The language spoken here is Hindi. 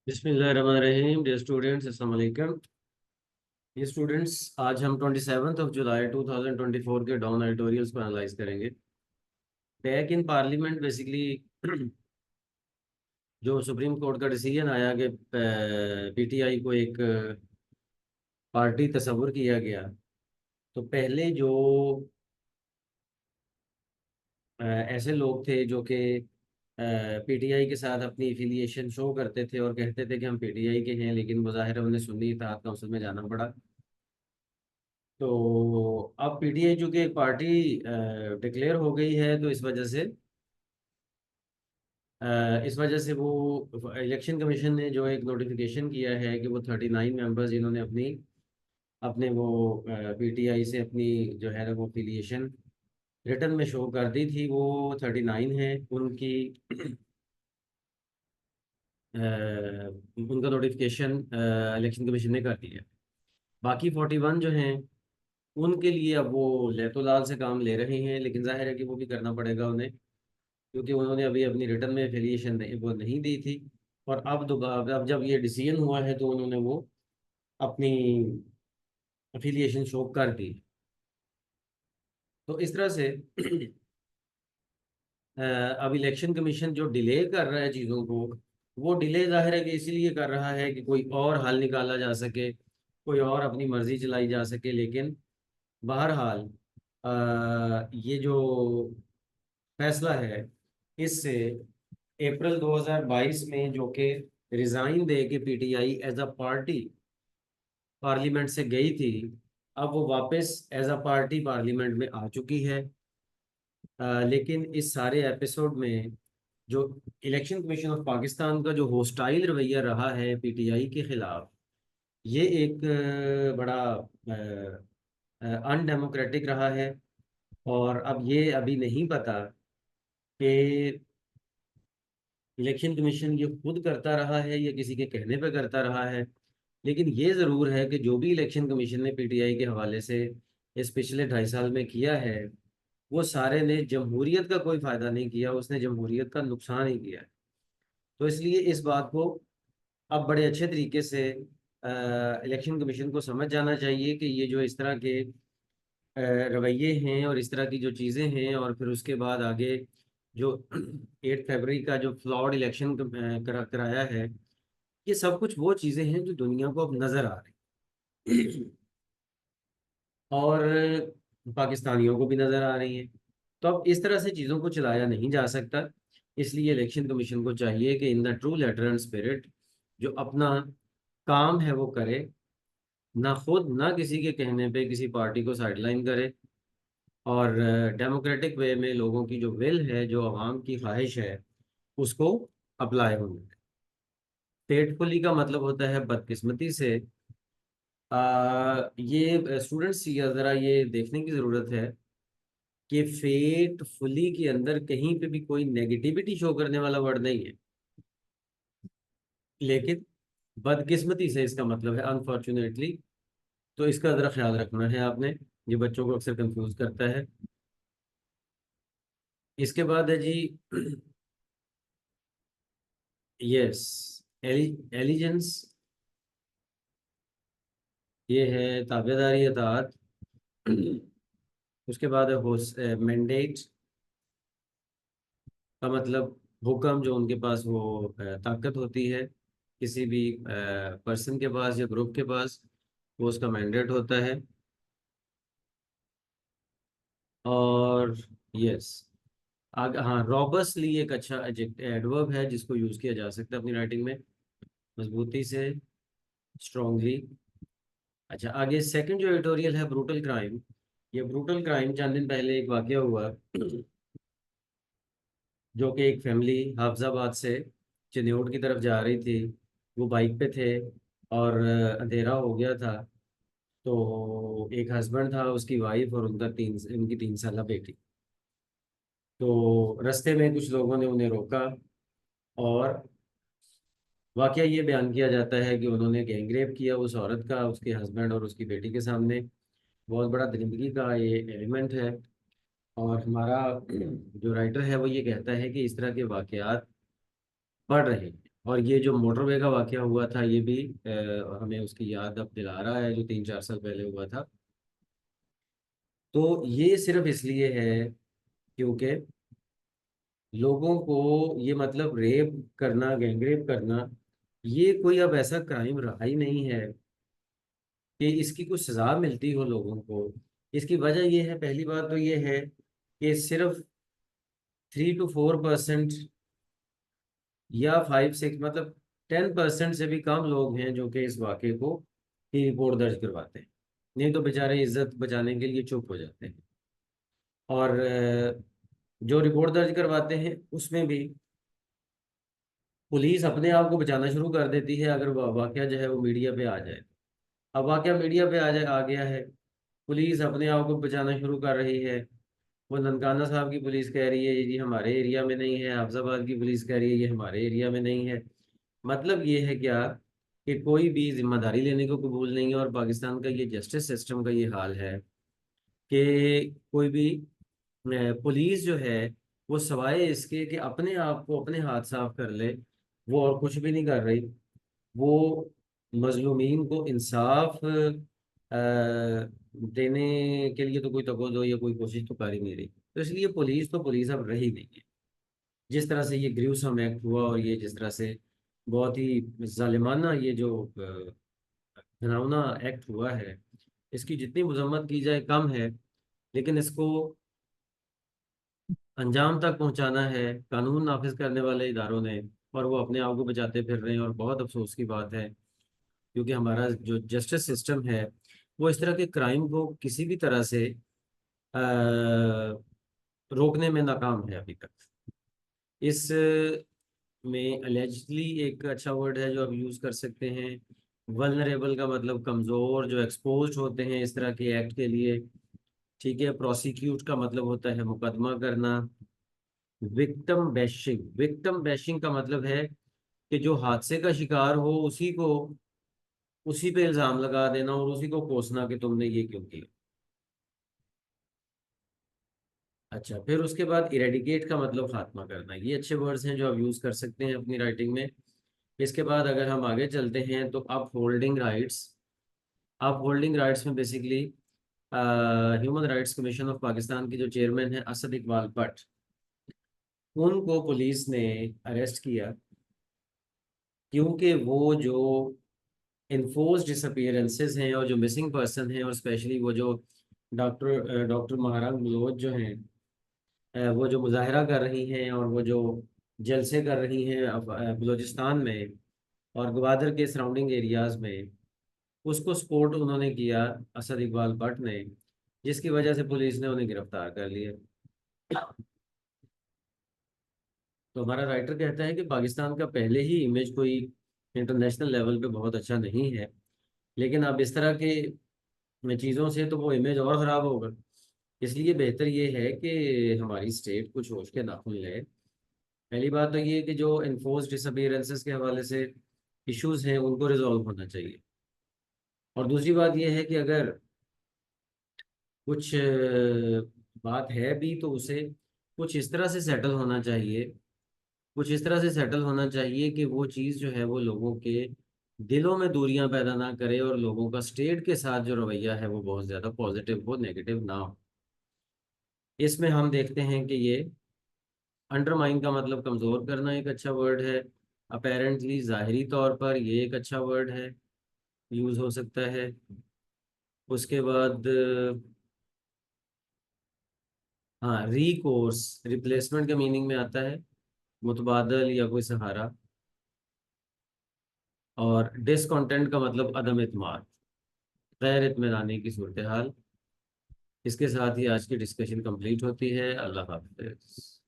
बिस्मिल्लाहिर्रहमानिर्रहीम। डियर स्टूडेंट्स, अस्सलाम वालेकुम। ये स्टूडेंट्स, आज हम 27 जुलाई 2024 के डाउन एडिटोरियल्स को एनालाइज करेंगे। बैक इन पार्लियामेंट बेसिकली जो सुप्रीम कोर्ट का डिसीजन आया कि पीटीआई को एक पार्टी तस्वुर किया गया, तो पहले जो ऐसे लोग थे जो कि पीटीआई के साथ अपनी एफिलिएशन शो करते थे और कहते थे कि हम पीटीआई के हैं, लेकिन बज़ाहिर उन्हें सुन्नी इत्तेहाद काउंसिल में जाना पड़ा। तो अब पीटीआई चूंकि एक पार्टी डिक्लेयर हो गई है, तो इस वजह से वो इलेक्शन कमीशन ने जो एक नोटिफिकेशन किया है कि वो 39 मेंबर्स जिन्होंने अपनी अपने वो पीटीआई से अपनी जो है ना वो एफिलिएशन रिटर्न में शो कर दी थी, वो 39 है उनकी उनका नोटिफिकेशन इलेक्शन कमीशन ने कर दिया। बाकी 41 जो हैं उनके लिए अब वो लेतो लाल से काम ले रहे हैं, लेकिन जाहिर है कि वो भी करना पड़ेगा उन्हें, क्योंकि उन्होंने अभी अपनी रिटर्न में एफिलिएशन वो नहीं दी थी। और अब दोबारा अब जब ये डिसीजन हुआ है तो उन्होंने वो अपनी एफिलिएशन शो कर दी। तो इस तरह से अब इलेक्शन कमीशन जो डिले कर रहा है चीज़ों को, वो डिले जाहिर है कि इसीलिए कर रहा है कि कोई और हल निकाला जा सके, कोई और अपनी मर्जी चलाई जा सके। लेकिन बहरहाल ये जो फैसला है, इससे अप्रैल 2022 में जो कि रिजाइन दे के PTI as a party parliament से गई थी, अब वो वापस एज अ पार्टी पार्लियामेंट में आ चुकी है। लेकिन इस सारे एपिसोड में जो इलेक्शन कमीशन ऑफ पाकिस्तान का जो होस्टाइल रवैया रहा है पीटीआई के खिलाफ, ये एक बड़ा अनडेमोक्रेटिक रहा है। और अब ये अभी नहीं पता कि इलेक्शन कमीशन ये खुद करता रहा है या किसी के कहने पे करता रहा है। लेकिन ये ज़रूर है कि जो भी इलेक्शन कमीशन ने पीटीआई के हवाले से इस पिछले 2.5 साल में किया है, वो सारे ने जमहूरियत का कोई फ़ायदा नहीं किया, उसने जमहूरियत का नुकसान ही किया है। तो इसलिए इस बात को अब बड़े अच्छे तरीके से इलेक्शन कमीशन को समझ जाना चाहिए कि ये जो इस तरह के रवैये हैं और इस तरह की जो चीज़ें हैं, और फिर उसके बाद आगे जो 8 फरवरी का जो फ्लॉड इलेक्शन कराया है, ये सब कुछ वो चीज़ें हैं जो दुनिया को अब नज़र आ रही और पाकिस्तानियों को भी नज़र आ रही हैं। तो अब इस तरह से चीज़ों को चलाया नहीं जा सकता। इसलिए इलेक्शन कमीशन को चाहिए कि in the true letter and spirit जो अपना काम है वो करे, ना खुद ना किसी के कहने पे किसी पार्टी को साइडलाइन करे, और डेमोक्रेटिक वे में लोगों की जो विल है, जो आवाम की ख्वाहिश है, उसको अप्लाई होने। फेटफुली का मतलब होता है बदकिस्मती से। ये स्टूडेंट्स ज़रा ये देखने की ज़रूरत है कि फेटफुली के अंदर कहीं पे भी कोई नेगेटिविटी शो करने वाला वर्ड नहीं है, लेकिन बदकिस्मती से इसका मतलब है अनफॉर्चुनेटली। तो इसका ज़रा ख्याल रखना है आपने, ये बच्चों को अक्सर कंफ्यूज करता है। इसके बाद है जी यस, एलिजेंस, ये है ताबेदारी, अतात। उसके बाद है होस मैंडेट का मतलब हुक्म, जो उनके पास वो ताकत होती है किसी भी पर्सन के पास या ग्रुप के पास, वो उसका मैंडेट होता है। और यस, आगे हाँ, रॉबस्टली एक अच्छा एडवर्ब है जिसको यूज़ किया जा सकता है अपनी राइटिंग में, मजबूती से, स्ट्रांगली। अच्छा, आगे सेकंड जो एडिटोरियल है, ब्रूटल क्राइम। ये ब्रूटल क्राइम चंद दिन पहले एक वाकया हुआ जो कि एक फैमिली हाफजाबाद से चिन्योट की तरफ जा रही थी। वो बाइक पे थे और अंधेरा हो गया था। तो एक हस्बैंड था, उसकी वाइफ और उनकी 3 साल बेटी। तो रास्ते में कुछ लोगों ने उन्हें रोका, और वाकया ये बयान किया जाता है कि उन्होंने गैंगरेप किया उस औरत का, उसके हस्बैंड और उसकी बेटी के सामने। बहुत बड़ा दरिंदगी का ये एलिमेंट है। और हमारा जो राइटर है वो ये कहता है कि इस तरह के वाकयात बढ़ रहे हैं। और ये जो मोटरवे का वाकया हुआ था ये भी हमें उसकी याद अब दिला रहा है, जो 3-4 साल पहले हुआ था। तो ये सिर्फ इसलिए है क्योंकि लोगों को ये मतलब रेप करना, गैंगरेप करना, ये कोई अब ऐसा क्राइम रहा ही नहीं है कि इसकी कुछ सजा मिलती हो लोगों को। इसकी वजह ये है, पहली बात तो ये है कि सिर्फ 3 to 4% या 5-6 मतलब 10% से भी कम लोग हैं जो कि इस वाक़े को की रिपोर्ट दर्ज करवाते हैं। नहीं तो बेचारे इज्जत बचाने के लिए चुप हो जाते हैं। और जो रिपोर्ट दर्ज करवाते हैं उसमें भी पुलिस अपने आप को बचाना शुरू कर देती है अगर वाकया जो है वो मीडिया पे आ जाए। अब वाकया मीडिया पे आ गया है, पुलिस अपने आप को बचाना शुरू कर रही है। वो ननकाना साहब की पुलिस कह रही है ये जी हमारे एरिया में नहीं है, हाफजाबाद की पुलिस कह रही है ये हमारे एरिया में नहीं है। मतलब ये है क्या कि कोई भी जिम्मेदारी लेने को कबूल नहीं है। और पाकिस्तान का ये जस्टिस सिस्टम का ये हाल है कि कोई भी पुलिस जो है वो सवाए इसके कि अपने आप को अपने हाथ साफ कर ले, वो और कुछ भी नहीं कर रही। वो मजलूमीन को इंसाफ देने के लिए तो कोई तवज्जो या कोई कोशिश तो कर ही नहीं रही। तो इसलिए पुलिस तो पुलिस अब रही नहीं है। जिस तरह से ये ग्रूसम एक्ट हुआ और ये जिस तरह से बहुत ही जालिमाना ये जो घिनौना एक्ट हुआ है, इसकी जितनी मजम्मत की जाए कम है। लेकिन इसको अंजाम तक पहुंचाना है कानून नाफिज करने वाले इदारों ने, और वो अपने आप को बचाते फिर रहे हैं। और बहुत अफसोस की बात है क्योंकि हमारा जो जस्टिस सिस्टम है वो इस तरह के क्राइम को किसी भी तरह से अ, रोकने में नाकाम है अभी तक। इस में अलेजली एक अच्छा वर्ड है जो आप यूज़ कर सकते हैं, वल्नरेबल का मतलब कमज़ोर, जो एक्सपोज्ड होते हैं इस तरह के एक्ट के लिए। ठीक है, प्रोसिक्यूट का मतलब होता है मुकदमा करना। विक्टिम बैशिंग, विक्टिम बैशिंग का मतलब है कि जो हादसे का शिकार हो उसी को, उसी पे इल्ज़ाम लगा देना और उसी को कोसना कि तुमने ये क्यों किया। अच्छा, फिर उसके बाद इरेडिकेट का मतलब खात्मा करना। ये अच्छे वर्ड्स हैं जो आप यूज़ कर सकते हैं अपनी राइटिंग में। इसके बाद अगर हम आगे चलते हैं तो upholding rights. Upholding rights में basically human rights commission of Pakistan के जो चेयरमैन है असद इकबाल भट्ट, उनको पुलिस ने अरेस्ट किया क्योंकि वो जो इन्फोर्स डिसअपीयरेंसेस हैं और जो मिसिंग पर्सन हैं, और स्पेशली वो जो डॉक्टर महाराज बलोच जो हैं, वो जो मुजाहरा कर रही हैं और वो जो जलसे कर रही हैं बलूचिस्तान में और ग्वादर के सराउंडिंग एरियाज में, उसको सपोर्ट उन्होंने किया असद इकबाल भट्ट ने, जिसकी वजह से पुलिस ने उन्हें गिरफ्तार कर लिया। तो हमारा राइटर कहता है कि पाकिस्तान का पहले ही इमेज कोई इंटरनेशनल लेवल पे बहुत अच्छा नहीं है, लेकिन अब इस तरह के चीज़ों से तो वो इमेज और ख़राब होगा। इसलिए बेहतर ये है कि हमारी स्टेट कुछ होश के नाखुन ले। पहली बात तो ये कि जो इन्फोर्स डिसअपीयरेंसेस के हवाले से इश्यूज हैं उनको रिजॉल्व होना चाहिए। और दूसरी बात ये है कि अगर कुछ बात है भी तो उसे कुछ इस तरह से सेटल होना चाहिए, कुछ इस तरह से सेटल होना चाहिए कि वो चीज़ जो है वो लोगों के दिलों में दूरियां पैदा ना करे और लोगों का स्टेट के साथ जो रवैया है वो बहुत ज़्यादा पॉजिटिव हो, नेगेटिव ना हो। इसमें हम देखते हैं कि ये अंडरमाइन का मतलब कमज़ोर करना एक अच्छा वर्ड है। अपेरेंटली ज़ाहिरी तौर पर ये एक अच्छा वर्ड है, यूज़ हो सकता है। उसके बाद हाँ, रिकोर्स रिप्लेसमेंट के मीनिंग में आता है, मुतबादल या कोई सहारा। और डिसकंटेंट का मतलब अदम इत्मीनान, गैर इत्मीनानी की सूरत हाल। इसके साथ ही आज की डिस्कशन कंप्लीट होती है। अल्लाह हाफ़िज़।